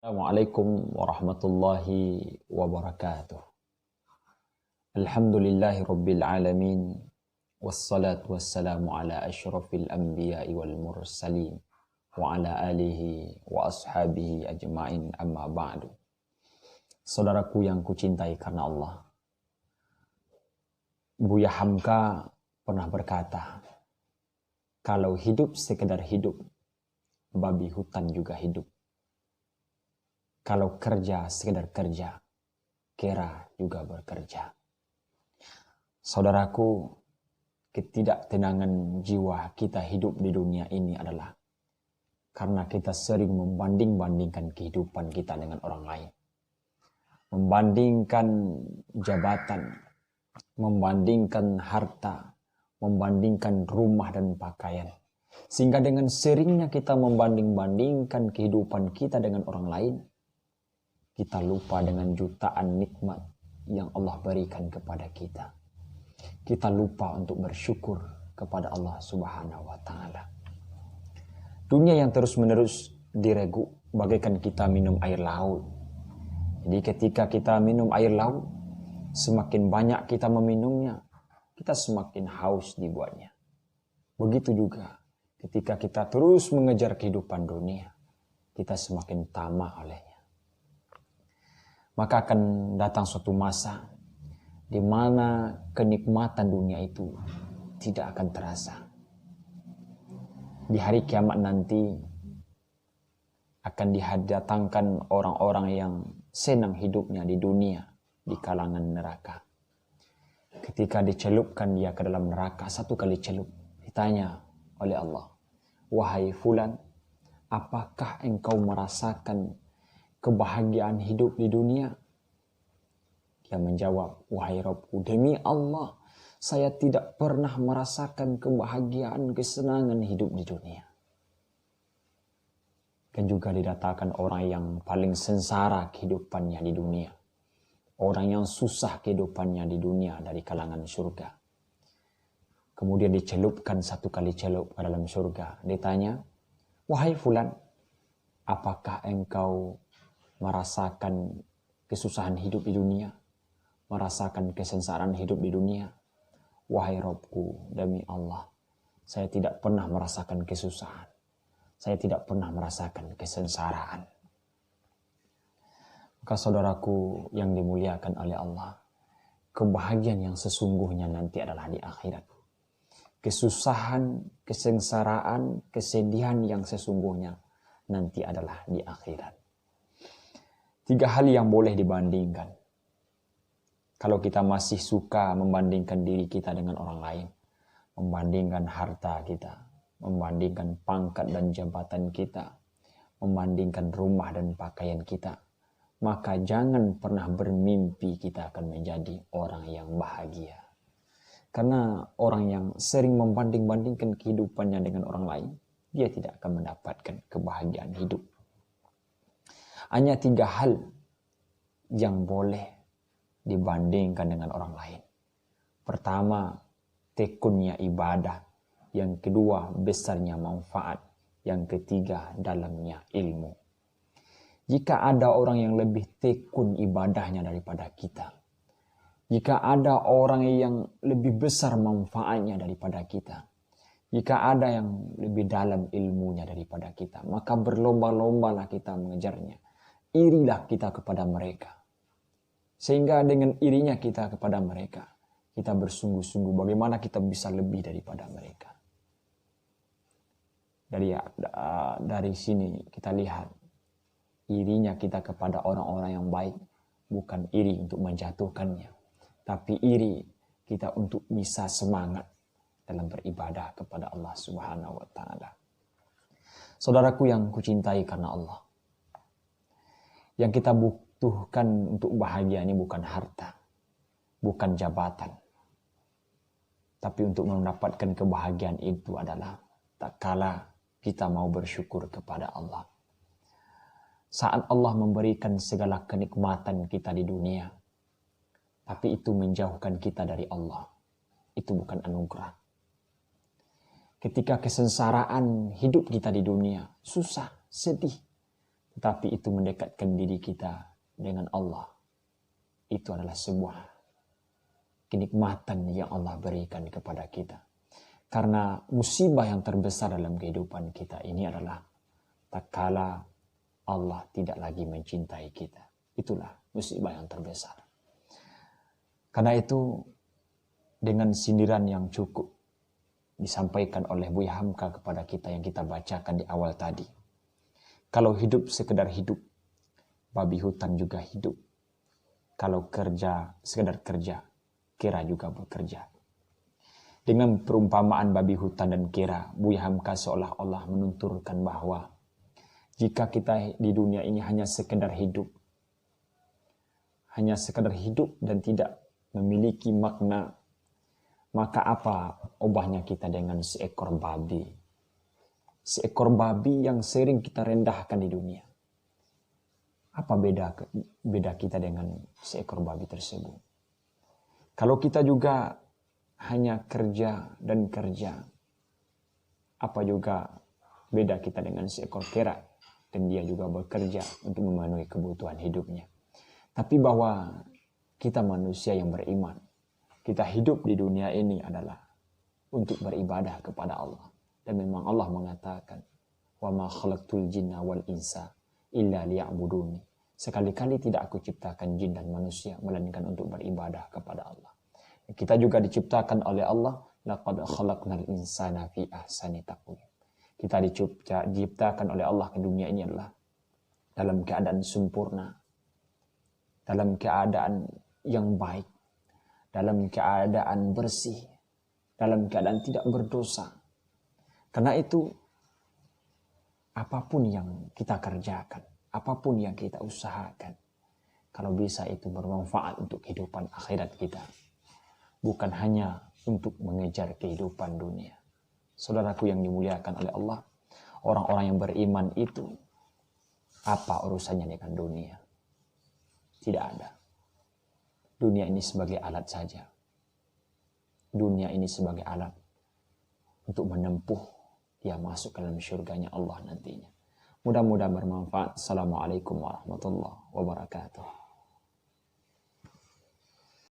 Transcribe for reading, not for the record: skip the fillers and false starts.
Assalamualaikum warahmatullahi wabarakatuh. Alhamdulillahi rabbil alamin. Wassalatu wassalamu ala asyrafil anbiya'i wal mursalin. Wa ala alihi wa ashabihi ajma'in amma ba'du. Saudaraku yang kucintai karena Allah. Buya Hamka pernah berkata, kalau hidup sekedar hidup, babi hutan juga hidup. Kalau kerja sekedar kerja, kera juga bekerja. Saudaraku, ketidaktenangan jiwa kita hidup di dunia ini adalah karena kita sering membanding-bandingkan kehidupan kita dengan orang lain. Membandingkan jabatan, membandingkan harta, membandingkan rumah dan pakaian. Sehingga dengan seringnya kita membanding-bandingkan kehidupan kita dengan orang lain, kita lupa dengan jutaan nikmat yang Allah berikan kepada kita. Kita lupa untuk bersyukur kepada Allah Subhanahu wa Ta'ala. Dunia yang terus-menerus diregu bagaikan kita minum air laut. Jadi ketika kita minum air laut, semakin banyak kita meminumnya, kita semakin haus dibuatnya. Begitu juga ketika kita terus mengejar kehidupan dunia, kita semakin tamak olehnya. Maka akan datang suatu masa di mana kenikmatan dunia itu tidak akan terasa. Di hari kiamat nanti akan didatangkan orang-orang yang senang hidupnya di dunia di kalangan neraka. Ketika dicelupkan dia ke dalam neraka, satu kali celup, ditanya oleh Allah, "Wahai fulan, apakah engkau merasakan kebahagiaan hidup di dunia?" Dia menjawab, "Wahai Rabbku, demi Allah, saya tidak pernah merasakan kebahagiaan, kesenangan hidup di dunia." Dan juga didatangkan orang yang paling sengsara kehidupannya di dunia. Orang yang susah kehidupannya di dunia dari kalangan surga. Kemudian dicelupkan satu kali celup ke dalam surga. Ditanya, "Wahai fulan, apakah engkau merasakan kesusahan hidup di dunia? Merasakan kesengsaraan hidup di dunia?" "Wahai Rabbku, demi Allah, saya tidak pernah merasakan kesusahan. Saya tidak pernah merasakan kesengsaraan." Maka saudaraku yang dimuliakan oleh Allah, kebahagiaan yang sesungguhnya nanti adalah di akhirat. Kesusahan, kesengsaraan, kesedihan yang sesungguhnya nanti adalah di akhirat. Tiga hal yang boleh dibandingkan. Kalau kita masih suka membandingkan diri kita dengan orang lain, membandingkan harta kita, membandingkan pangkat dan jabatan kita, membandingkan rumah dan pakaian kita, maka jangan pernah bermimpi kita akan menjadi orang yang bahagia. Karena orang yang sering membanding-bandingkan kehidupannya dengan orang lain, dia tidak akan mendapatkan kebahagiaan hidup. Hanya tiga hal yang boleh dibandingkan dengan orang lain. Pertama, tekunnya ibadah. Yang kedua, besarnya manfaat. Yang ketiga, dalamnya ilmu. Jika ada orang yang lebih tekun ibadahnya daripada kita, jika ada orang yang lebih besar manfaatnya daripada kita, jika ada yang lebih dalam ilmunya daripada kita, maka berlomba-lombalah kita mengejarnya. Irilah kita kepada mereka. Sehingga dengan irinya kita kepada mereka, kita bersungguh-sungguh bagaimana kita bisa lebih daripada mereka. Dari sini kita lihat, irinya kita kepada orang-orang yang baik bukan iri untuk menjatuhkannya, tapi iri kita untuk bisa semangat dalam beribadah kepada Allah Subhanahu wa Ta'ala. Saudaraku yang kucintai karena Allah, yang kita butuhkan untuk bahagia ini bukan harta, bukan jabatan, tapi untuk mendapatkan kebahagiaan itu adalah tak kala kita mau bersyukur kepada Allah. Saat Allah memberikan segala kenikmatan kita di dunia, tapi itu menjauhkan kita dari Allah, itu bukan anugerah. Ketika kesengsaraan hidup kita di dunia, susah, sedih, tetapi itu mendekatkan diri kita dengan Allah. Itu adalah sebuah kenikmatan yang Allah berikan kepada kita. Karena musibah yang terbesar dalam kehidupan kita ini adalah tatkala Allah tidak lagi mencintai kita. Itulah musibah yang terbesar. Karena itu dengan sindiran yang cukup disampaikan oleh Buya Hamka kepada kita yang kita bacakan di awal tadi. Kalau hidup sekedar hidup, babi hutan juga hidup. Kalau kerja sekedar kerja, kera juga bekerja. Dengan perumpamaan babi hutan dan kera, Buya Hamka seolah-olah menunturkan bahwa jika kita di dunia ini hanya sekedar hidup dan tidak memiliki makna, maka apa ubahnya kita dengan seekor babi? Seekor babi yang sering kita rendahkan di dunia. Apa beda kita dengan seekor babi tersebut? Kalau kita juga hanya kerja dan kerja, apa juga beda kita dengan seekor kera dan dia juga bekerja untuk memenuhi kebutuhan hidupnya. Tapi bahwa kita manusia yang beriman, kita hidup di dunia ini adalah untuk beribadah kepada Allah. Dan memang Allah mengatakan, wa ma khalaqtul jinna wal insa illa liya'buduni. Sekali-kali tidak aku ciptakan jin dan manusia melainkan untuk beribadah kepada Allah. Kita juga diciptakan oleh Allah, laqad khalaqnal insana fi ahsani taqwim. Kita diciptakan oleh Allah ke dunia ini adalah dalam keadaan sempurna, dalam keadaan yang baik, dalam keadaan bersih, dalam keadaan tidak berdosa. Karena itu, apapun yang kita kerjakan, apapun yang kita usahakan, kalau bisa itu bermanfaat untuk kehidupan akhirat kita. Bukan hanya untuk mengejar kehidupan dunia. Saudaraku yang dimuliakan oleh Allah, orang-orang yang beriman itu, apa urusannya dengan dunia? Tidak ada. Dunia ini sebagai alat saja. Dunia ini sebagai alat untuk menempuh dia masuk ke dalam syurganya Allah nantinya. Mudah-mudahan bermanfaat. Assalamualaikum warahmatullahi wabarakatuh.